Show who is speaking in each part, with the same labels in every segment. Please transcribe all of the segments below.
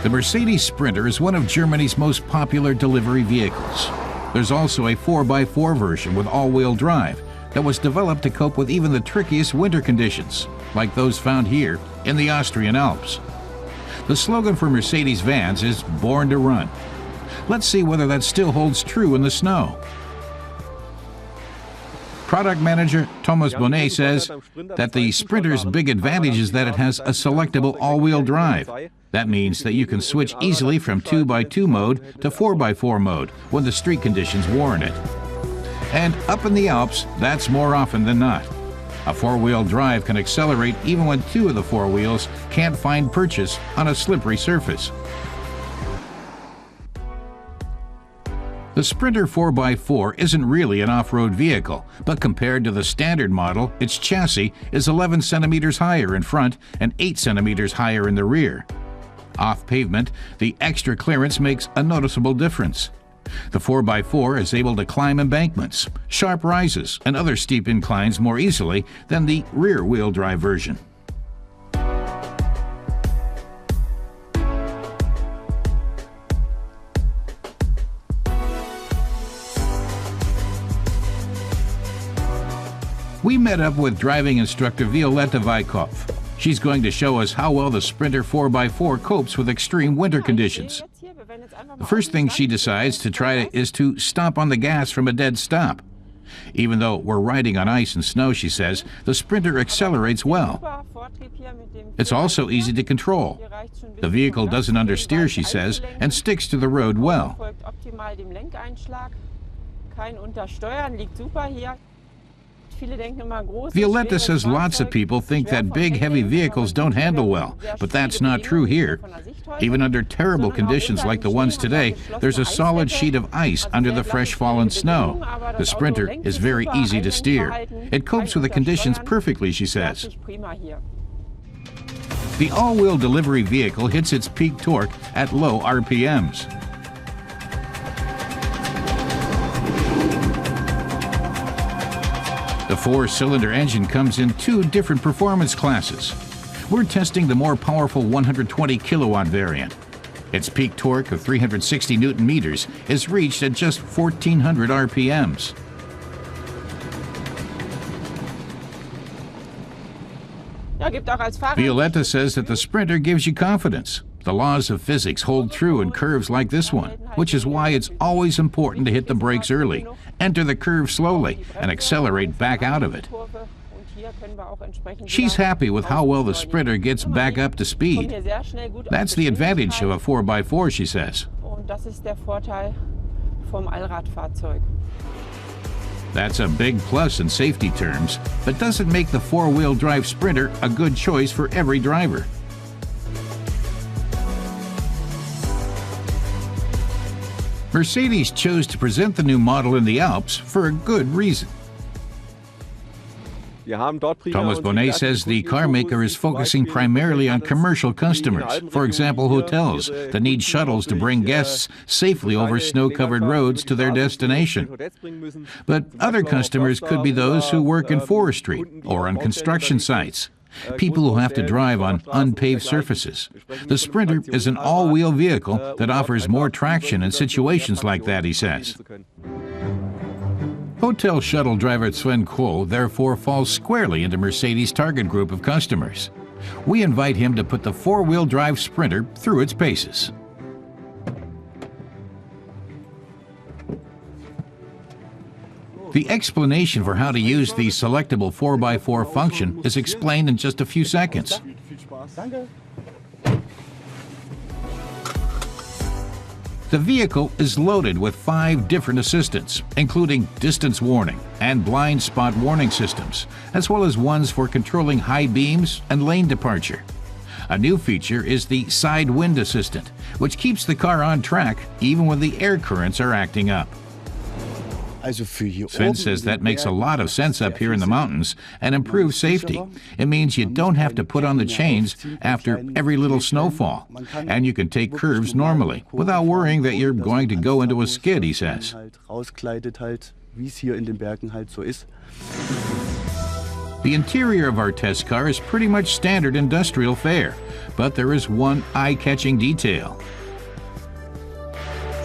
Speaker 1: The Mercedes Sprinter is one of Germany's most popular delivery vehicles. There's also a 4x4 version with all-wheel drive that was developed to cope with even the trickiest winter conditions, like those found here in the Austrian Alps. The slogan for Mercedes vans is "Born to Run." Let's see whether that still holds true in the snow. Product manager Thomas Bonnet says that the Sprinter's big advantage is that it has a selectable all-wheel drive. That means that you can switch easily from 2x2 mode to 4x4 mode when the street conditions warrant it. And up in the Alps, that's more often than not. A four-wheel drive can accelerate even when two of the four wheels can't find purchase on a slippery surface. The Sprinter 4x4 isn't really an off-road vehicle, but compared to the standard model, its chassis is 11 centimeters higher in front and 8 centimeters higher in the rear. Off pavement, the extra clearance makes a noticeable difference. The 4x4 is able to climb embankments, sharp rises, and other steep inclines more easily than the rear-wheel drive version. We met up with driving instructor Violetta Weikopf. She's going to show us how well the Sprinter 4x4 copes with extreme winter conditions. The first thing she decides to try is to stomp on the gas from a dead stop. Even though we're riding on ice and snow, she says, the Sprinter accelerates well. It's also easy to control. The vehicle doesn't understeer, she says, and sticks to the road well. Violetta says lots of people think that big, heavy vehicles don't handle well, but that's not true here. Even under terrible conditions like the ones today, there's a solid sheet of ice under the fresh fallen snow. The Sprinter is very easy to steer. It copes with the conditions perfectly, she says. The all-wheel delivery vehicle hits its peak torque at low RPMs. The four-cylinder engine comes in two different performance classes. We're testing the more powerful 120 kilowatt variant. Its peak torque of 360 Newton meters is reached at just 1,400 RPMs. Violetta says that the Sprinter gives you confidence. The laws of physics hold true in curves like this one, which is why it's always important to hit the brakes early, enter the curve slowly, and accelerate back out of it. She's happy with how well the Sprinter gets back up to speed. That's the advantage of a 4x4, she says. That's a big plus in safety terms, but doesn't make the four-wheel drive Sprinter a good choice for every driver. Mercedes chose to present the new model in the Alps for a good reason. Thomas Bonnet says the car maker is focusing primarily on commercial customers, for example hotels, that need shuttles to bring guests safely over snow-covered roads to their destination. But other customers could be those who work in forestry or on construction sites, people who have to drive on unpaved surfaces. The Sprinter is an all-wheel vehicle that offers more traction in situations like that, he says. Hotel shuttle driver Sven Kohl therefore falls squarely into Mercedes' target group of customers. We invite him to put the four-wheel drive Sprinter through its paces. The explanation for how to use the selectable 4x4 function is explained in just a few seconds. The vehicle is loaded with 5 different assistants, including distance warning and blind spot warning systems, as well as ones for controlling high beams and lane departure. A new feature is the side wind assistant, which keeps the car on track even when the air currents are acting up. Sven says that makes a lot of sense up here in the mountains and improves safety. It means you don't have to put on the chains after every little snowfall, and you can take curves normally without worrying that you're going to go into a skid, he says. The interior of our test car is pretty much standard industrial fare, but there is one eye-catching detail.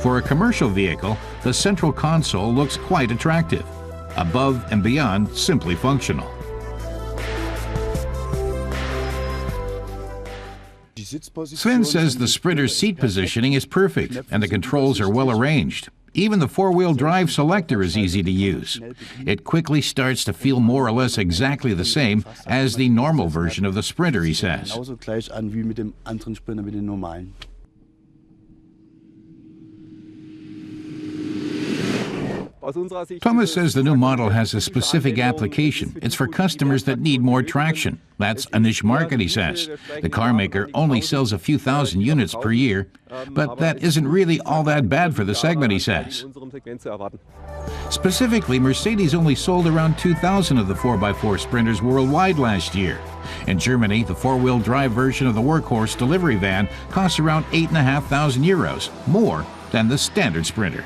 Speaker 1: For a commercial vehicle, the central console looks quite attractive, above and beyond simply functional. Sven says the Sprinter's seat positioning is perfect and the controls are well arranged. Even the four-wheel drive selector is easy to use. It quickly starts to feel more or less exactly the same as the normal version of the Sprinter, he says. Thomas says the new model has a specific application. It's for customers that need more traction. That's a niche market, he says. The car maker only sells a few thousand units per year, but that isn't really all that bad for the segment, he says. Specifically, Mercedes only sold around 2,000 of the 4x4 Sprinters worldwide last year. In Germany, the four-wheel drive version of the workhorse delivery van costs around €8,500, more than the standard Sprinter.